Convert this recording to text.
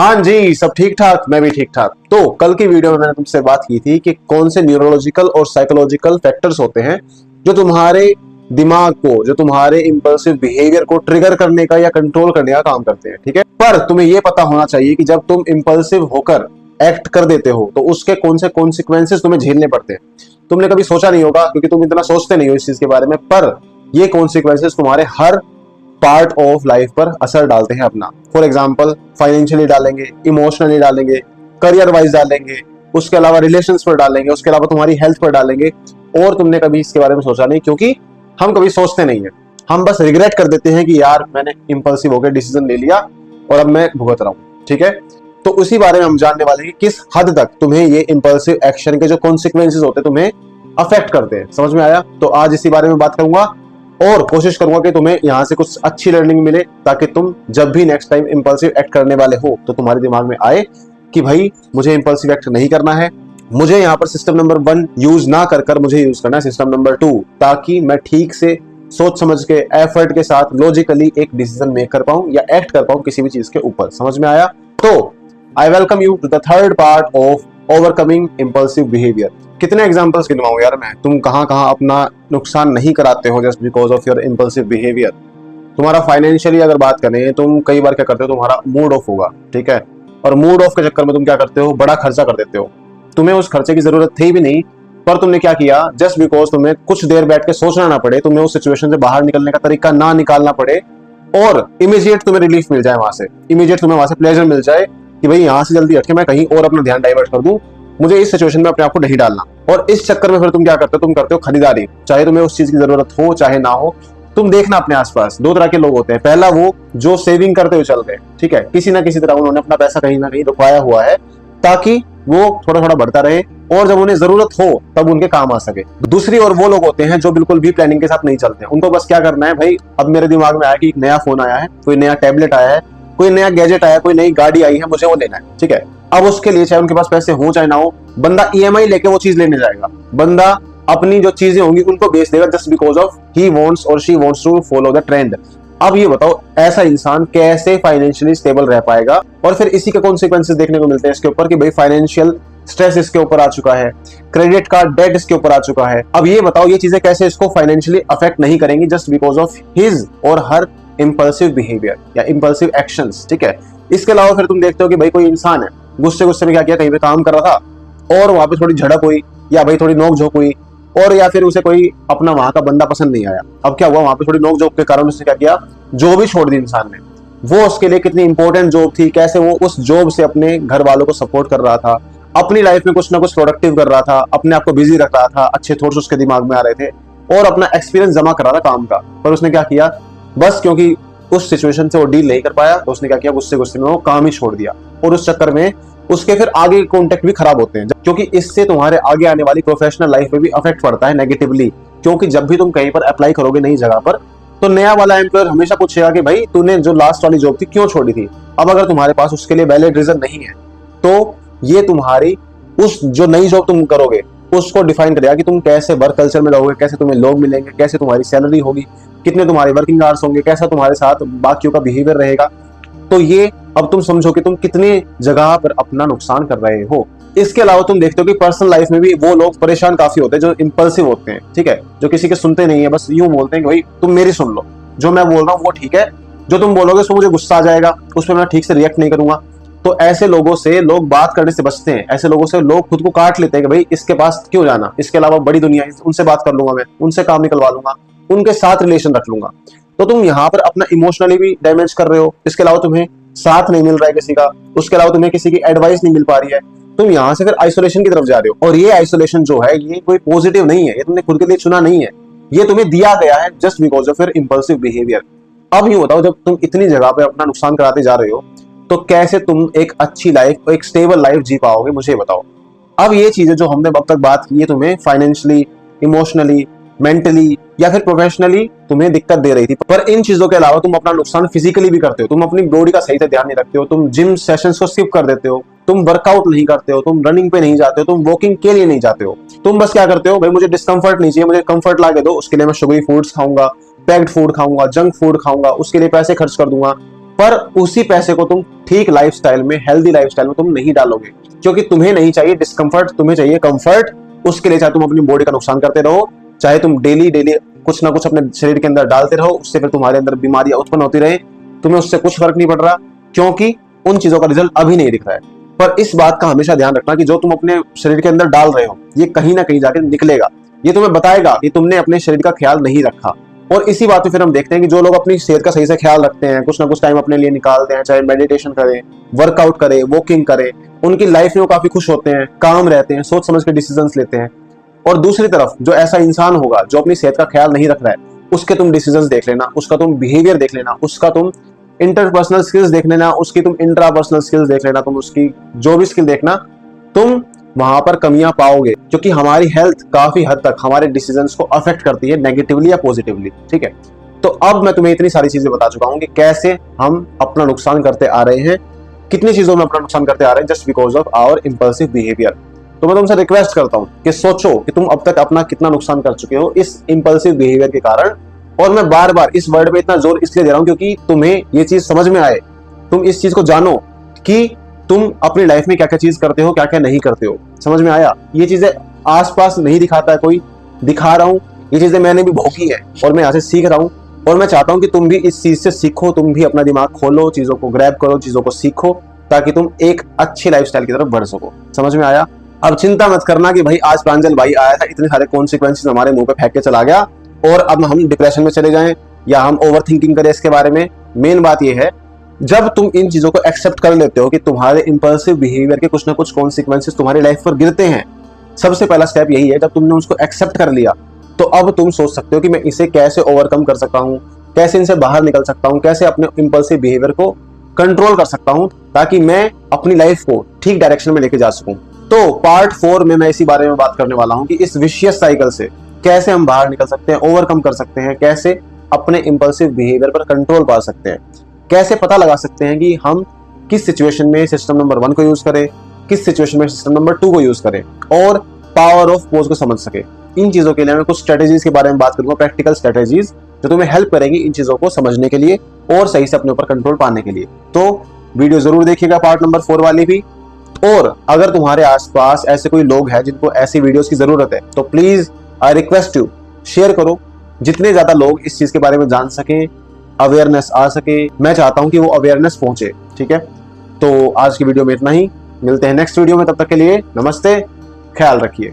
हाँ जी, सब ठीक ठाक, मैं भी ठीक ठाक। तो कल की वीडियो में मैंने तुमसे बात की थी कि कौन से न्यूरोलॉजिकल और साइकोलॉजिकल फैक्टर्स होते हैं जो तुम्हारे दिमाग को, जो तुम्हारे इंपल्सिव बिहेवियर को ट्रिगर करने का या कंट्रोल करने का काम करते हैं। ठीक है, पर तुम्हें यह पता होना चाहिए कि जब तुम इंपल्सिव होकर एक्ट कर देते हो तो उसके कौन से कॉन्सिक्वेंसेस तुम्हें झेलने पड़ते हैं। तुमने कभी सोचा नहीं होगा क्योंकि तुम इतना सोचते नहीं हो इस चीज के बारे में, पर ये कॉन्सिक्वेंसेस तुम्हारे हर पार्ट ऑफ लाइफ पर असर डालते हैं अपना। फॉर एग्जाम्पल, फाइनेंशियली डालेंगे, इमोशनली डालेंगे, करियर वाइज डालेंगे, उसके अलावा रिलेशंस पर डालेंगे, उसके अलावा तुम्हारी हेल्थ पर डालेंगे। और तुमने कभी इसके बारे में सोचा नहीं क्योंकि हम कभी सोचते नहीं है। हम बस रिग्रेट कर देते हैं कि यार मैंने इंपल्सिव होकर डिसीजन ले लिया और अब मैं भुगत रहा हूं। ठीक है, तो उसी बारे में हम जानने वाले हैं कि किस हद तक तुम्हें ये इंपल्सिव एक्शन के जो कॉन्सिक्वेंसेस होते हैं तुम्हें अफेक्ट करते हैं। समझ में आया? तो आज इसी बारे में बात करूंगा और कोशिश करूंगा कि तुम्हें यहाँ से कुछ अच्छी लर्निंग मिले ताकि तुम जब भी नेक्स्ट टाइम इंपल्सिव एक्ट करने वाले हो तो तुम्हारे दिमाग में आए कि भाई मुझे इंपल्सिव एक्ट नहीं करना है, मुझे यहाँ पर सिस्टम नंबर 1 यूज ना कर मुझे यूज करना है सिस्टम नंबर 2, ताकि मैं ठीक से सोच समझ के एफर्ट के साथ लॉजिकली एक डिसीजन मेक कर पाऊं या एक्ट कर पाऊं किसी भी चीज के ऊपर। समझ में आया? तो I welcome you to the third part of overcoming impulsive behaviour. कितने एग्जांपल्स गिनवाऊं यार मैं, तुम कहां कहां अपना नुकसान नहीं कराते हो just because of your impulsive behaviour. तुम्हारा फाइनेंशियली अगर बात करें, तुम कई बार क्या करते हो, तुम्हारा मूड ऑफ होगा। ठीक है, और मूड ऑफ के चक्कर में तुम क्या करते हो, बड़ा खर्चा कर देते हो। तुम्हें उस खर्चे की जरूरत थी भी नहीं, पर तुमने क्या किया, जस्ट बिकॉज तुम्हें कुछ देर बैठ के सोचना ना पड़े, तुम्हें उस सिचुएशन से बाहर निकलने का तरीका ना निकालना पड़े और इमीडिएट तुम्हें रिलीफ मिल जाए, वहां से इमीडिएट तुम्हें वहां से प्लेजर मिल जाए कि भाई यहाँ से जल्दी हटके मैं कहीं और अपना ध्यान डाइवर्ट कर दूं, मुझे इस सिचुएशन में अपने आप को नहीं डालना। और इस चक्कर में फिर तुम क्या करते हो, तुम करते हो खरीदारी, चाहे तुम्हें उस चीज की जरूरत हो चाहे ना हो। तुम देखना अपने आसपास दो तरह के लोग होते हैं। पहला वो जो सेविंग करते हुए चल रहे हैं, ठीक है, किसी ना किसी तरह उन्होंने अपना पैसा कहीं ना कहीं रुकवाया हुआ है ताकि वो थोड़ा थोड़ा बढ़ता रहे और जब उन्हें जरूरत हो तब उनके काम आ सके। दूसरी और वो लोग होते हैं जो बिल्कुल भी प्लानिंग के साथ नहीं चलते हैं। उनको बस क्या करना है, भाई अब मेरे दिमाग में आया कि एक नया फोन आया है, कोई नया टैबलेट आया है, कोई नया गैजेट आया, कोई नई गाड़ी आई है, मुझे वो लेना है। ठीक है, अब उसके लिए चाहे उनके पास पैसे हो चाहे ना हो, बंदा ईएमआई लेके वो चीज लेने जाएगा। बंदा अपनी जो चीजें होंगी उनको बेच देगा just because of he wants और she wants to follow the trend. अब ये बताओ, ऐसा इंसान कैसे फाइनेंशियली स्टेबल रह पाएगा? और फिर इसी के कॉन्सिक्वेंसेस देखने को मिलते हैं इसके ऊपर कि भाई फाइनेंशियल स्ट्रेस इसके ऊपर आ चुका है, क्रेडिट कार्ड डेट इसके ऊपर आ चुका है। अब ये बताओ, ये चीजें कैसे इसको फाइनेंशियली अफेक्ट नहीं करेंगी जस्ट बिकॉज ऑफ हिज और हर इंपल्सिव बिहेवियर या इंपल्सिव एक्शंस। ठीक है, इसके अलावा फिर तुम देखते हो कि भाई कोई इंसान है, गुस्से गुस्से में क्या किया, कहीं पे काम कर रहा था और वहां पे थोड़ी झड़प हुई या भाई थोड़ी नोक झोंक हुई, और या फिर उसे कोई अपना वहां का बंदा पसंद नहीं आया। अब क्या हुआ, वहां पे थोड़ी नोक झोंक के कारण उसने क्या किया, जॉब भी छोड़ दी इंसान ने। वो उसके लिए कितनी इंपॉर्टेंट जॉब थी, कैसे वो उस जॉब से अपने घर वालों को सपोर्ट कर रहा था, अपनी लाइफ में कुछ ना कुछ प्रोडक्टिव कर रहा था, अपने आप को बिजी रख रहा था, अच्छे थॉट्स उसके दिमाग में आ रहे थे और अपना एक्सपीरियंस जमा कर रहा था काम का। पर उसने क्या किया, बस क्योंकि उस सिचुएशन से वो डील नहीं कर पाया तो उसने क्या किया, गुस्से गुस्से में वो काम ही छोड़ दिया। और उस चक्कर में उसके फिर आगे कॉन्टेक्ट भी खराब होते हैं, क्योंकि इससे तुम्हारे आगे आने वाली प्रोफेशनल लाइफ पे भी अफेक्ट पड़ता है नेगेटिवली। क्योंकि जब भी तुम कहीं पर अप्लाई करोगे नई जगह पर, तो नया वाला एम्प्लॉयर हमेशा पूछेगा कि भाई तूने जो लास्ट वाली जॉब थी क्यों छोड़ी थी। अब अगर तुम्हारे पास उसके लिए वैलिड रीजन नहीं है तो ये तुम्हारी उस जो नई जॉब तुम करोगे उसको डिफाइन करेगा कि तुम कैसे वर्क कल्चर में रहोगे, कैसे तुम्हें लोग मिलेंगे, कैसे तुम्हारी सैलरी होगी, कितने तुम्हारे वर्किंग आवर्स होंगे, कैसा तुम्हारे साथ बाकियों का बिहेवियर रहेगा। तो ये अब तुम समझो कि तुम कितने जगह पर अपना नुकसान कर रहे हो। इसके अलावा तुम देखते हो कि पर्सनल लाइफ में भी वो लोग परेशान काफी होते हैं जो इंपल्सिव होते हैं। ठीक है, जो किसी के सुनते नहीं है, बस यूं बोलते हैं कि भाई तुम मेरी सुन लो, जो मैं बोल रहा हूँ वो ठीक है, जो तुम बोलोगे उसमें मुझे गुस्सा आ जाएगा, उस पर मैं ठीक से रिएक्ट नहीं करूंगा। तो ऐसे लोगों से लोग बात करने से बचते हैं। ऐसे लोगों से लोग खुद को काट लेते हैं कि भाई इसके पास क्यों जाना, इसके अलावा बड़ी दुनिया है, उनसे बात कर लूंगा, मैं उनसे काम निकलवा लूंगा, उनके साथ रिलेशन रख लूंगा। तो तुम यहाँ पर अपना इमोशनली भी डैमेज कर रहे हो। इसके अलावा तुम्हें साथ नहीं मिल रहा है किसी का, उसके अलावा तुम्हें किसी की एडवाइस नहीं मिल पा रही है, तुम यहाँ से फिर आइसोलेशन की तरफ जा रहे हो। और ये आइसोलेशन जो है ये कोई पॉजिटिव नहीं है, ये तुमने खुद के लिए चुना नहीं है, ये तुम्हें दिया गया है just because of your impulsive behaviour. अब ये बताओ, जब तुम इतनी जगह पे अपना नुकसान कराते जा रहे हो तो कैसे तुम एक अच्छी लाइफ, एक स्टेबल लाइफ जी पाओगे, मुझे बताओ। अब ये चीजें जो हमने अब तक बात की है, तुम्हें फाइनेंशियली, इमोशनली, मेंटली या फिर प्रोफेशनली तुम्हें दिक्कत दे रही थी, पर इन चीजों के अलावा तुम अपना नुकसान फिजिकली भी करते हो। तुम अपनी बॉडी का सही से ध्यान नहीं रखते हो, तुम जिम सेशंस को स्किप कर देते हो, तुम वर्कआउट नहीं करते हो, तुम रनिंग पे नहीं जाते हो, तुम वॉकिंग के लिए नहीं जाते हो। तुम बस क्या करते हो, भाई मुझे डिस्कंफर्ट नहीं चाहिए, मुझे कंफर्ट ला के दो, उसके लिए मैं शुगरी फूड्स खाऊंगा, पैक्ड फूड खाऊंगा, जंक फूड खाऊंगा, उसके लिए पैसे खर्च कर दूंगा पर उसी पैसे को तुम ठीक लाइफस्टाइल में, हेल्दी लाइफस्टाइल में तुम नहीं डालोगे, क्योंकि तुम्हें नहीं चाहिए डिस्कंफर्ट, तुम्हें चाहिए कंफर्ट। उसके लिए चाहे तुम अपनी बॉडी का नुकसान करते रहो, चाहे तुम डेली डेली कुछ ना कुछ अपने शरीर के अंदर डालते रहो, उससे फिर तुम्हारे अंदर बीमारियां उत्पन्न होती रहे, तुम्हें उससे कुछ फर्क नहीं पड़ रहा, क्योंकि उन चीजों का रिजल्ट अभी नहीं दिख रहा है। पर इस बात का हमेशा ध्यान रखना कि जो तुम अपने शरीर के अंदर डाल रहे हो ये कहीं ना कहीं जाकर निकलेगा, ये तुम्हें बताएगा कि तुमने अपने शरीर का ख्याल नहीं रखा। और इसी बात पे फिर हम देखते हैं कि जो लोग अपनी सेहत का सही से ख्याल रखते हैं, कुछ ना कुछ टाइम अपने लिए निकालते हैं, चाहे मेडिटेशन करें, वर्कआउट करें, वॉकिंग करें, उनकी लाइफ में वो काफी खुश होते हैं, काम रहते हैं, सोच समझ के डिसीजंस लेते हैं। और दूसरी तरफ जो ऐसा इंसान होगा जो अपनी सेहत का ख्याल नहीं रख रहा है, उसके तुम डिसीजंस देख लेना, उसका तुम बिहेवियर देख लेना, उसका तुम इंटरपर्सनल स्किल्स देख लेना, उसकी तुम इंट्रापर्सनल स्किल्स देख लेना, तुम उसकी जो भी स्किल देखना, तुम वहां पर कमियां पाओगे, क्योंकि हमारी हेल्थ काफी हद तक हमारे डिसीजंस को अफेक्ट करती है, नेगेटिवली या पॉजिटिवली। ठीक है, तो अब मैं तुम्हें इतनी सारी चीजें बता चुका हूं कि कैसे हम अपना नुकसान करते आ रहे हैं, कितनी चीजों में अपना नुकसान करते आ रहे हैं just because of our impulsive behaviour. तो मैं तुमसे रिक्वेस्ट करता हूं कि सोचो कि तुम अब तक अपना कितना नुकसान कर चुके हो इस इंपल्सिव बिहेवियर के कारण। और मैं बार बार इस वर्ड पे इतना जोर इसलिए दे रहा हूं क्योंकि तुम्हें ये चीज समझ में आए, तुम इस चीज को जानो कि तुम अपनी लाइफ में क्या क्या चीज करते हो, क्या क्या नहीं करते हो। समझ में आया? ये चीजें आसपास नहीं दिखाता है कोई, दिखा रहा हूं, ये चीजें मैंने भी भोगी है और मैं यहाँ से सीख रहा हूं। और मैं चाहता हूं कि तुम भी इस चीज से सीखो, तुम भी अपना दिमाग खोलो, चीजों को ग्रैब करो, चीजों को सीखो, ताकि तुम एक अच्छी लाइफस्टाइल की तरफ बढ़ सको। समझ में आया? अब चिंता मत करना कि भाई आज प्रांजल भाई आया था, इतने सारे कॉन्सिक्वेंसेस हमारे मुंह पे फेंक के चला गया और अब हम डिप्रेशन में चले जाएं या हम ओवर थिंकिंग करें इसके बारे में। मेन बात यह है, जब तुम इन चीजों को एक्सेप्ट कर लेते हो कि तुम्हारे इंपल्सिव बिहेवियर के कुछ ना कुछ कॉन्सिक्वेंसेस तुम्हारी लाइफ पर गिरते हैं, सबसे पहला स्टेप यही है। जब तुमने उसको एक्सेप्ट कर लिया तो अब तुम सोच सकते हो कि मैं इसे कैसे ओवरकम कर सकता हूं, कैसे इनसे बाहर निकल सकता हूं, कैसे अपने इंपल्सिव बिहेवियर को कंट्रोल कर सकता हूं, ताकि मैं अपनी लाइफ को ठीक डायरेक्शन में लेके जा सकूं। तो पार्ट 4 में मैं इसी बारे में बात करने वाला हूं कि इस विशियस साइकिल से कैसे हम बाहर निकल सकते हैं, ओवरकम कर सकते हैं, कैसे अपने इंपल्सिव बिहेवियर पर कंट्रोल पा सकते हैं, कैसे पता लगा सकते हैं कि हम किस सिचुएशन में सिस्टम नंबर 1 को यूज करें, किस सिचुएशन में सिस्टम नंबर 2 को यूज करें, और पावर ऑफ पोज को समझ सके। इन चीजों के लिए मैं कुछ स्ट्रेटेजीज के बारे में बात करूंगा, प्रैक्टिकल स्ट्रेटेजीज जो तुम्हें हेल्प करेंगी इन चीजों को समझने के लिए और सही से अपने ऊपर कंट्रोल पाने के लिए। तो वीडियो जरूर देखिएगा पार्ट नंबर 4 वाली भी। और अगर तुम्हारे आसपास ऐसे कोई लोग हैं जिनको ऐसी वीडियोस की जरूरत है तो please I request you share करो, जितने ज्यादा लोग इस चीज के बारे में जान सकें, अवेयरनेस आ सके। मैं चाहता हूं कि वो अवेयरनेस पहुंचे। ठीक है, तो आज की वीडियो में इतना ही, मिलते हैं नेक्स्ट वीडियो में, तब तक के लिए नमस्ते, ख्याल रखिए।